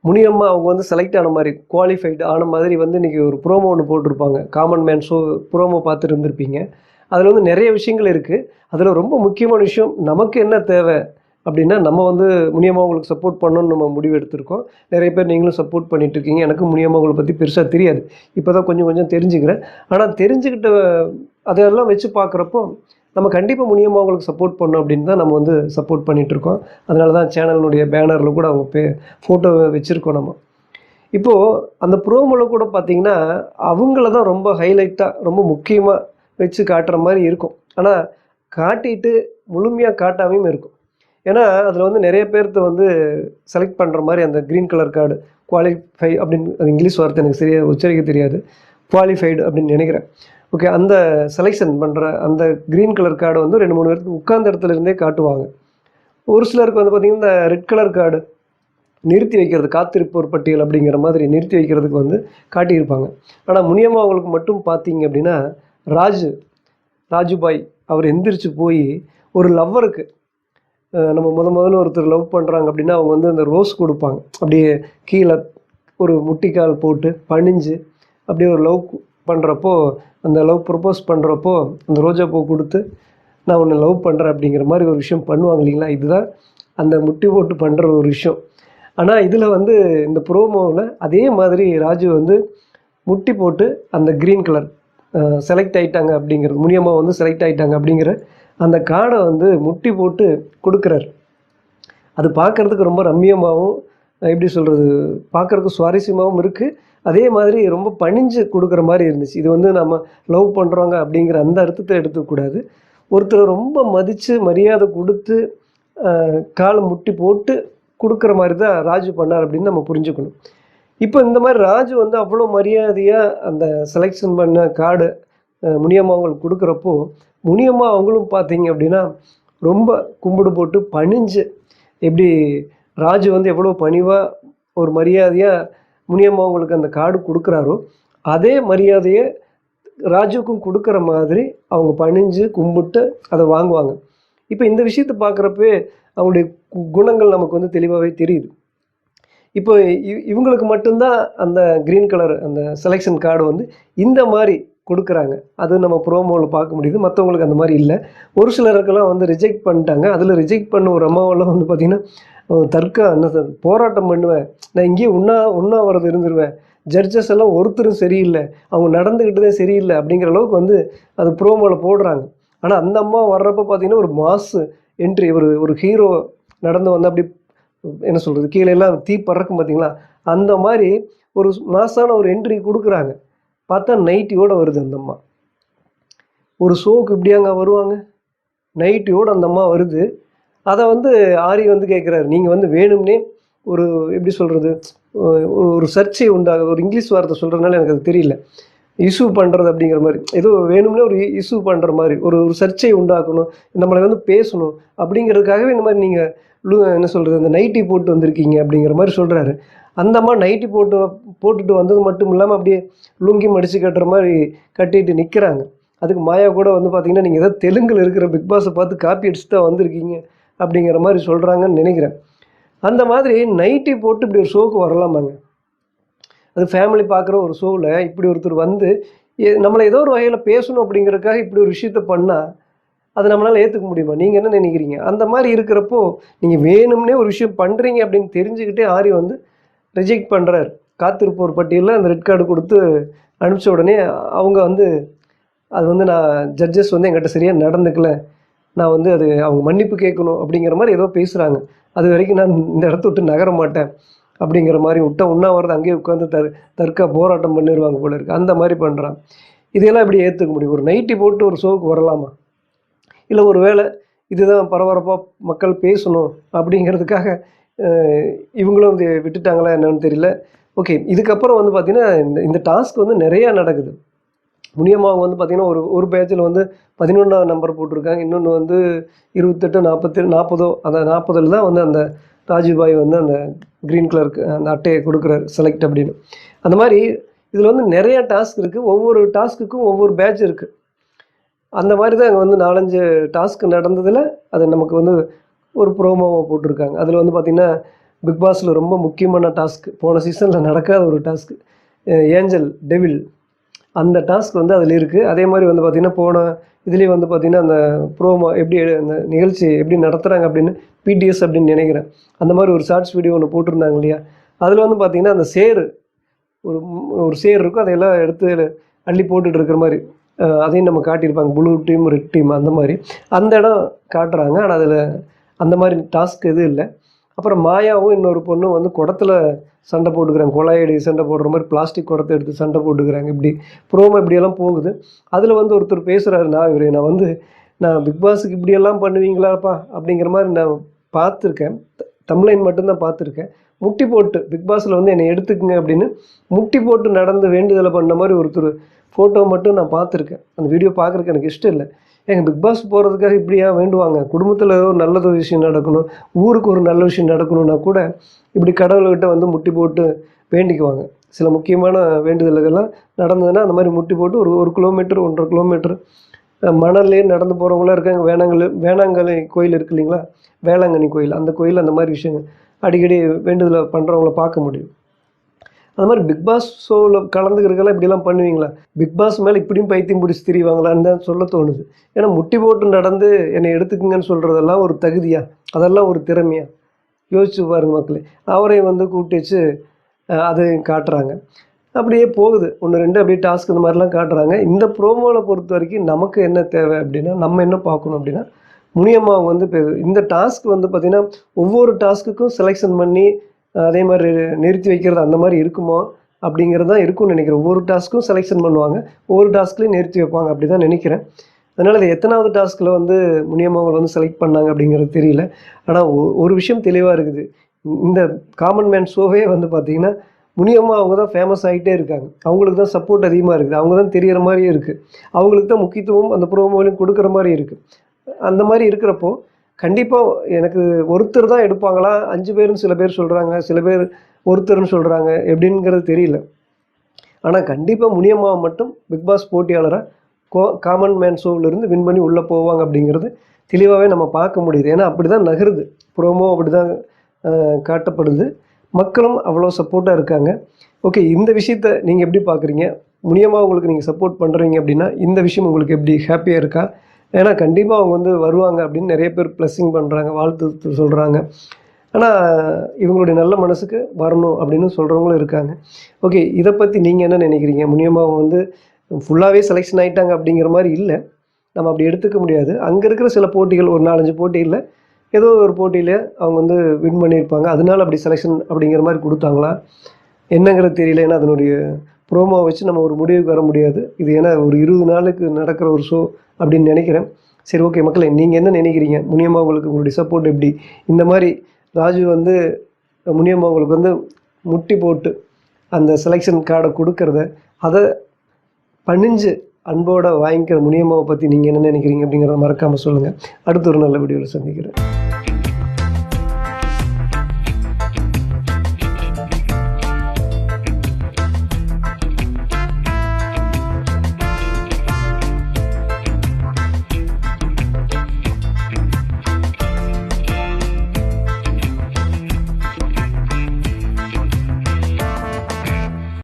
முனியம்மா அவங்க வந்து செலக்ட் ஆன மாதிரி, குவாலிஃபைடு ஆன மாதிரி வந்து இன்றைக்கி ஒரு ப்ரோமோ ஒன்று போட்டிருப்பாங்க. காமன் மேன் ஷோ ப்ரோமோ பார்த்துட்டு இருந்திருப்பீங்க. அதில் வந்து நிறைய விஷயங்கள் இருக்குது. அதில் ரொம்ப முக்கியமான விஷயம், நமக்கு என்ன தேவை அப்படின்னா, நம்ம வந்து முனியம்மா அவங்களுக்கு சப்போர்ட் பண்ணணும்னு நம்ம முடிவு எடுத்திருக்கோம். நிறைய பேர் நீங்களும் சப்போர்ட் பண்ணிகிட்ருக்கீங்க. எனக்கும் முனியம்மா அவங்களை பற்றி பெருசாக தெரியாது. இப்போ தான் கொஞ்சம் கொஞ்சம் தெரிஞ்சுக்கிறேன். ஆனால் தெரிஞ்சுக்கிட்ட அதெல்லாம் வச்சு பார்க்குறப்போ, நம்ம கண்டிப்பாக முனியம்மா அவங்களுக்கு சப்போர்ட் பண்ணணும் அப்படின்னு தான் நம்ம வந்து சப்போர்ட் பண்ணிகிட்ருக்கோம். அதனால தான் சேனலினுடைய பேனரில் கூட அவங்க ஃபோட்டோ வச்சுருக்கோம் நம்ம. இப்போது அந்த ப்ரோமோவில் கூட பார்த்திங்கன்னா, அவங்கள தான் ரொம்ப ஹைலைட்டாக ரொம்ப முக்கியமாக வச்சு காட்டுற மாதிரி இருக்கும். ஆனால் காட்டிட்டு முழுமையாக காட்டாமையும் இருக்கும். ஏன்னா அதில் வந்து நிறைய பேர்த்த வந்து செலக்ட் பண்ணுற மாதிரி அந்த க்ரீன் கலர் கார்டு குவாலிஃபை அப்படின்னு, அது இங்கிலீஷ் வார்த்தை எனக்கு சரியாக உச்சரிக்க தெரியாது, குவாலிஃபைடு அப்படின்னு நினைக்கிறேன். ஓகே, அந்த செலெக்ஷன் பண்ணுற அந்த க்ரீன் கலர் கார்டு வந்து 2-3 பேருக்கு உட்கார்ந்த இடத்துல இருந்தே காட்டுவாங்க. ஒரு சிலருக்கு வந்து பார்த்திங்கன்னா இந்த ரெட் கலர் கார்டு நிறுத்தி வைக்கிறது, காத்திருப்போர் பட்டியல் அப்படிங்கிற மாதிரி நிறுத்தி வைக்கிறதுக்கு வந்து காட்டியிருப்பாங்க. ஆனால் முனியம்மா அவங்களுக்கு மட்டும் பார்த்தீங்க அப்படின்னா, ராஜுபாய் அவர் எந்திரிச்சு போய் ஒரு லவ்வருக்கு, நம்ம முதல்ல ஒருத்தர் லவ் பண்ணுறாங்க அப்படின்னா அவங்க வந்து அந்த ரோஸ் கொடுப்பாங்க. அப்படியே கீழே ஒரு முட்டிக்கால் போட்டு பணிஞ்சு அப்படியே ஒரு லவ் பண்ணுறப்போ, அந்த லவ் ப்ரப்போஸ் பண்ணுறப்போ அந்த ரோஜா பூ கொடுத்து, நான் உன்னை லவ் பண்ணுறேன் அப்படிங்கிற மாதிரி ஒரு விஷயம் பண்ணுவாங்க இல்லைங்களா? இதுதான் அந்த முட்டி போட்டு பண்ணுற ஒரு விஷயம். ஆனால் இதில் வந்து இந்த ப்ரோமோவில் அதே மாதிரி ராஜு வந்து முட்டி போட்டு அந்த க்ரீன் கலர் செலக்ட் ஆகிட்டாங்க அப்படிங்கிறது, முனியம்மா வந்து செலக்ட் ஆகிட்டாங்க அப்படிங்கிற அந்த கார்டை வந்து முட்டி போட்டு கொடுக்குறாரு. அது பார்க்குறதுக்கு ரொம்ப ரம்மியமாகவும், எப்படி சொல்கிறது, பார்க்குறதுக்கு சுவாரஸ்யமாகவும் இருக்குது. அதே மாதிரி ரொம்ப பணிஞ்சு கொடுக்குற மாதிரி இருந்துச்சு. இது வந்து நம்ம லவ் பண்ணுறவங்க அப்படிங்கிற அந்த அர்த்தத்தை எடுத்துக்கூடாது. ஒருத்தரை ரொம்ப மதித்து மரியாதை கொடுத்து காலை முட்டி போட்டு கொடுக்குற மாதிரி தான் ராஜு பண்ணார் அப்படின்னு நம்ம புரிஞ்சுக்கணும். இப்போ இந்த மாதிரி ராஜு வந்து அவ்வளோ மரியாதையாக அந்த செலெக்ஷன் பண்ண கார்டு முனியம்மா அவங்களுக்கு கொடுக்குறப்போ, முனியம்மா அவங்களும் பார்த்தீங்க அப்படின்னா ரொம்ப கும்பிடு போட்டு பணிஞ்சு, எப்படி ராஜு வந்து எவ்வளோ பணிவாக ஒரு மரியாதையாக முனியம்மா அவங்களுக்கு அந்த கார்டு கொடுக்குறாரோ, அதே மரியாதையை ராஜுக்கும் கொடுக்குற மாதிரி அவங்க பணிஞ்சு கும்பிட்டு அதை வாங்குவாங்க. இப்போ இந்த விஷயத்தை பார்க்குறப்பே அவங்களுடைய குணங்கள் நமக்கு வந்து தெளிவாகவே தெரியுது. இப்போ இவங்களுக்கு மட்டும்தான் அந்த க்ரீன் கலர் அந்த செலெக்ஷன் கார்டு வந்து இந்த மாதிரி கொடுக்குறாங்க. அது நம்ம ப்ரோமோவில் பார்க்க முடியுது. மற்றவங்களுக்கு அந்த மாதிரி இல்லை. ஒரு சிலருக்கெல்லாம் வந்து ரிஜெக்ட் பண்ணிட்டாங்க. அதில் ரிஜெக்ட் பண்ண ஒரு அம்மாவெல்லாம் வந்து பார்த்திங்கன்னா, போராட்டம் பண்ணுவேன், நான் இங்கேயே உண்ணாவிரதம் இருந்துருவேன், ஜட்ஜஸ் எல்லாம் ஒருத்தரும் சரியில்லை, அவங்க நடந்துக்கிட்டதே சரியில்லை அப்படிங்கிற அளவுக்கு வந்து அது ப்ரோமோவில் போடுறாங்க. ஆனால் அந்த அம்மா வர்றப்போ பார்த்திங்கன்னா ஒரு மாஸ் என்ட்ரி, ஒரு ஹீரோ நடந்து வந்து அப்படி என்ன சொல்கிறது, கீழே எல்லாம் தீ பறக்கும் பார்த்திங்களா, அந்த மாதிரி ஒரு மாசான ஒரு என்ட்ரி கொடுக்குறாங்க. பார்த்தா நைட்டியோடு வருது அந்த அம்மா. ஒரு ஷோவுக்கு இப்படியாங்க வருவாங்க? நைட்டியோடு அந்த அம்மா வருது. அதை வந்து ஆரி வந்து கேட்குறாரு, நீங்கள் வந்து வேணும்னே ஒரு எப்படி சொல்கிறது, ஒரு சர்ச்சை உண்டாக, ஒரு இங்கிலீஷ் வார்த்தை சொல்கிறதுனால எனக்கு அது தெரியல, இஷ்யூ பண்ணுறது அப்படிங்கிற மாதிரி, ஏதோ வேணும்னே ஒரு இஷ்யூ பண்ணுற மாதிரி, ஒரு சர்ச்சை உண்டாக்கணும், நம்மளை வந்து பேசணும் அப்படிங்கிறதுக்காகவே இந்த மாதிரி நீங்கள் என்ன சொல்கிறது, அந்த நைட்டி போட்டு வந்திருக்கீங்க அப்படிங்கிற மாதிரி சொல்கிறாரு. அந்த அம்மா நைட்டி போட்டுட்டு வந்தது மட்டும் இல்லாமல் அப்படியே லுங்கி மடித்து கட்டுற மாதிரி கட்டிட்டு நிற்கிறாங்க. அதுக்கு மாயா கூட வந்து பார்த்திங்கன்னா, நீங்கள் ஏதாவது தெலுங்கில் இருக்கிற பிக் பாஸை பார்த்து காப்பி அடிச்சு தான் வந்திருக்கீங்க அப்படிங்கிற மாதிரி சொல்கிறாங்கன்னு நினைக்கிறேன். அந்த மாதிரி நைட்டி போட்டு இப்படி ஒரு ஷோவுக்கு வரலாமாங்க? அது ஃபேமிலி பார்க்குற ஒரு ஷோவில் இப்படி ஒருத்தர் வந்து நம்மளை ஏதோ ஒரு வகையில் பேசணும் அப்படிங்கிறதுக்காக இப்படி ஒரு விஷயத்த பண்ணால் அதை நம்மளால் ஏற்றுக்க முடியுமா? நீங்கள் என்ன நினைக்கிறீங்க? அந்த மாதிரி இருக்கிறப்போ நீங்கள் வேணும்னே ஒரு விஷயம் பண்ணுறீங்க அப்படின்னு தெரிஞ்சுக்கிட்டே ஆரி வந்து ரிஜெக்ட் பண்ணுறாரு. காத்திருப்போர் பட்டியலில் அந்த ரெட் கார்டு கொடுத்து அனுப்பிச்ச உடனே அவங்க வந்து அது வந்து நான் ஜட்ஜஸ் வந்து என்கிட்ட சரியாக நடந்துக்கல, நான் வந்து அது அவங்க மன்னிப்பு கேட்கணும் அப்படிங்கிற மாதிரி ஏதோ பேசுகிறாங்க. அது வரைக்கும் நான் இந்த இடத்த விட்டு நகர மாட்டேன் அப்படிங்கிற மாதிரி உண்ணாவிரதம் அங்கேயே உட்காந்து தற்கா போராட்டம் பண்ணிடுவாங்க போல இருக்குது. அந்த மாதிரி பண்ணுறான். இதையெல்லாம் எப்படி ஏற்றுக்க முடியும்? ஒரு நைட்டி போட்டு ஒரு ஷோவுக்கு வரலாமா? இல்லை ஒரு வேளை இதுதான் பரபரப்பாக மக்கள் பேசணும் அப்படிங்கிறதுக்காக இவங்களும் வந்து விட்டுட்டாங்களா என்னன்னு தெரியல. ஓகே, இதுக்கப்புறம் வந்து பார்த்திங்கன்னா இந்த டாஸ்க் வந்து நிறையா நடக்குது. முனியம்மா அவங்க வந்து பார்த்திங்கன்னா ஒரு பேட்சில் வந்து 11ஆம் நம்பர் போட்டிருக்காங்க, இன்னொன்று வந்து 28, 40 அந்த 40 தான் வந்து அந்த ராஜுபாய் வந்து அந்த க்ரீன் கலருக்கு அந்த அட்டையை கொடுக்குறாரு செலக்ட் அப்படின்னு. அந்த மாதிரி இதில் வந்து நிறையா டாஸ்க் இருக்குது. ஒவ்வொரு டாஸ்க்குக்கும் ஒவ்வொரு பேட்ச் இருக்குது. அந்த மாதிரி தான் அங்கே வந்து 4-5 டாஸ்க் நடந்ததில் அது நமக்கு வந்து ஒரு ப்ரோமோவை போட்டிருக்காங்க. அதில் வந்து பார்த்திங்கன்னா பிக் பாஸில் ரொம்ப முக்கியமான டாஸ்க், போன சீசனில் நடக்காத ஒரு டாஸ்க்கு, ஏஞ்சல் டெவில், அந்த டாஸ்க் வந்து அதில் இருக்குது. அதே மாதிரி வந்து பார்த்திங்கன்னா போன இதுலேயே வந்து பார்த்திங்கன்னா அந்த ப்ரோமோ எப்படி அந்த நிகழ்ச்சி எப்படி நடத்துகிறாங்க அப்படின்னு பிடிஎஸ் அப்படின்னு நினைக்கிறேன். அந்த மாதிரி ஒரு ஷார்ட்ஸ் வீடியோ ஒன்று போட்டிருந்தாங்க இல்லையா, அதில் வந்து பார்த்திங்கன்னா அந்த ஒரு ஒரு சேர் இருக்கும், அதையெல்லாம் எடுத்து அள்ளி போட்டுட்டு இருக்கிற மாதிரி அதையும் நம்ம காட்டியிருப்பாங்க. ப்ளூ டீம் ரெட் டீம் அந்த மாதிரி அந்த இடம் காட்டுறாங்க. ஆனால் அதில் அந்த மாதிரி டாஸ்க் எதுவும் இல்லை. அப்புறம் மாயாவும் இன்னொரு பொண்ணும் வந்து குடத்துல சண்டை போட்டுக்கிறாங்க, குழாயடி சண்டை போடுற மாதிரி பிளாஸ்டிக் குடத்தை எடுத்து சண்டை போட்டுக்கிறாங்க. இப்படி ப்ரோமோ இப்படியெல்லாம் போகுது. அதில் வந்து ஒருத்தர் பேசுகிறாரு, நான் பிக் பாஸுக்கு இப்படியெல்லாம் பண்ணுவீங்களாப்பா அப்படிங்கிற மாதிரி நான் பார்த்துருக்கேன். தம்ப்லைன் மட்டும்தான் பார்த்துருக்கேன். முட்டி போட்டு பிக் பாஸில் வந்து என்னை எடுத்துக்குங்க அப்படின்னு முட்டி போட்டு நடந்து வேண்டுதலை பண்ண மாதிரி ஒருத்தர் ஃபோட்டோ மட்டும் நான் பார்த்துருக்கேன். அந்த வீடியோ பார்க்குறக்கு எனக்கு இஷ்டம் இல்லை. எங்கள் பிக் பாஸ் போகிறதுக்காக இப்படியா வேண்டுவாங்க? குடும்பத்தில் ஏதோ நல்லது விஷயம் நடக்கணும், ஊருக்கு ஒரு நல்ல விஷயம் நடக்கணும்னா கூட இப்படி கடவுள்கிட்ட வந்து முட்டி போட்டு வேண்டிக்குவாங்க. சில முக்கியமான வேண்டுதல்கள்லாம் நடந்ததுன்னா அந்த மாதிரி முட்டி போட்டு ஒரு கிலோமீட்டர் 1.5 கிலோமீட்டர் மணல்லே நடந்து போகிறவங்களாம் இருக்காங்க. வேளாங்கண்ணி கோயில் இருக்குது இல்லைங்களா, வேளாங்கண்ணி கோயில், அந்த கோயில் அந்த மாதிரி விஷயங்கள் அடிக்கடி வேண்டுதலை பண்ணுறவங்கள பார்க்க முடியும். அந்த மாதிரி பிக் பாஸ் ஷோவில் கலந்துக்கிறதுக்கெல்லாம் இப்படிலாம் பண்ணுவீங்களா? பிக் பாஸ் மேலே இப்படியும் பைத்தியம் பிடிச்சி திரிவாங்களான்னு தான் சொல்ல தோணுது. ஏன்னா முட்டி போட்டு நடந்து என்னை எடுத்துக்குங்கன்னு சொல்கிறதெல்லாம் ஒரு தகுதியா? அதெல்லாம் ஒரு திறமையா? யோசிச்சு பாருங்க மக்களே. அவரை வந்து கூப்பிட்டு வச்சு அதையும் காட்டுறாங்க. அப்படியே போகுது 1, 2 அப்படியே டாஸ்க் இந்த மாதிரிலாம் காட்டுறாங்க. இந்த ப்ரோமோவில் பொறுத்த வரைக்கும் நமக்கு என்ன தேவை அப்படின்னா, நம்ம என்ன பார்க்கணும் அப்படின்னா, முனியம்மா அவங்க வந்து இப்போ இந்த டாஸ்க் வந்து பார்த்திங்கன்னா ஒவ்வொரு டாஸ்க்குக்கும் செலெக்ஷன் பண்ணி அதே மாதிரி நிறுத்தி வைக்கிறது அந்த மாதிரி இருக்குமோ அப்படிங்கிறது தான் இருக்கும்னு நினைக்கிறேன். ஒவ்வொரு டாஸ்க்கும் செலெக்ஷன் பண்ணுவாங்க, ஒவ்வொரு டாஸ்க்லையும் நிறுத்தி வைப்பாங்க அப்படி தான் நினைக்கிறேன். அதனால் அது எத்தனாவது டாஸ்கில் வந்து முனியம்மா அவங்களை வந்து செலக்ட் பண்ணாங்க அப்படிங்கிறது தெரியல. ஆனால் ஒரு விஷயம் தெளிவாக இருக்குது, இந்த காமன் மேன் ஷோவே வந்து பார்த்திங்கன்னா முனியம்மா அவங்க தான் ஃபேமஸ் ஆகிட்டே இருக்காங்க. அவங்களுக்கு தான் சப்போர்ட் அதிகமாக இருக்குது, அவங்க தான் தெரிகிற மாதிரியே இருக்குது, அவங்களுக்கு தான் முக்கியத்துவம் அந்த ப்ரோமோலையும் கொடுக்குற மாதிரி இருக்குது. அந்த மாதிரி இருக்கிறப்போ கண்டிப்பாக எனக்கு ஒருத்தர் தான் எடுப்பாங்களா, 5 பேருன்னு சில பேர் சொல்கிறாங்க, சில பேர் ஒருத்தர்னு சொல்கிறாங்க, எப்படிங்கிறது தெரியல. ஆனால் கண்டிப்பாக முனியம்மாவை மட்டும் big pass போட்டியாளராக common man ஷோவிலேருந்து win பண்ணி உள்ளே போவாங்க அப்படிங்கிறது தெளிவாகவே நம்ம பார்க்க முடியுது. ஏன்னா அப்படி தான் நகருது, ப்ரோமோ அப்படி தான் காட்டப்படுது, மக்களும் அவ்வளோ சப்போர்ட்டாக இருக்காங்க. ஓகே, இந்த விஷயத்த நீங்கள் எப்படி பார்க்குறீங்க? முனியம்மா உங்களுக்கு நீங்கள் சப்போர்ட் பண்ணுறீங்க அப்படின்னா இந்த விஷயம் உங்களுக்கு எப்படி ஹாப்பியாக இருக்கா? ஏன்னா கண்டிப்பாக அவங்க வந்து வருவாங்க அப்படின்னு நிறைய பேர் ப்ளஸ்ஸிங் பண்ணுறாங்க, வாழ்த்து சொல்கிறாங்க. ஆனால் இவங்களுடைய நல்ல மனசுக்கு வரணும் அப்படின்னு சொல்கிறவங்களும் இருக்காங்க. ஓகே, இதை பற்றி நீங்கள் என்ன நினைக்கிறீங்க? முனியம்மா அவங்க வந்து ஃபுல்லாகவே செலெக்ஷன் ஆகிட்டாங்க அப்படிங்கிற மாதிரி இல்லை, நம்ம அப்படி எடுத்துக்க முடியாது. அங்கே இருக்கிற சில போட்டிகள், ஒரு 4-5 போட்டியில் ஏதோ ஒரு போட்டியில் அவங்க வந்து வின் பண்ணியிருப்பாங்க, அதனால அப்படி செலெக்ஷன் அப்படிங்கிற மாதிரி கொடுத்தாங்களா என்னங்கிறது தெரியல. ஏன்னா அதனுடைய ப்ரோமோவை வச்சு நம்ம ஒரு முடிவுக்கு வர முடியாது. இது ஏன்னா ஒரு 20 நாளுக்கு நடக்கிற ஒரு ஷோ அப்படின்னு நினைக்கிறேன். சரி, ஓகே மக்களே, நீங்கள் என்ன நினைக்கிறீங்க? முனியம்மா உங்களுக்கு உங்களுடைய சப்போர்ட் எப்படி? இந்த மாதிரி ராஜு வந்து முனியம்மா உங்களுக்கு வந்து முட்டி போட்டு அந்த செலெக்ஷன் கார்டை கொடுக்கறத, அதை பணிஞ்சு அன்போடு வாங்கிக்கிற முனியம்மாவை பற்றி நீங்கள் என்ன நினைக்கிறீங்க அப்படிங்கிறத மறக்காமல் சொல்லுங்கள். அடுத்த ஒரு நல்ல வீடியோவில் சந்திக்கிறேன்.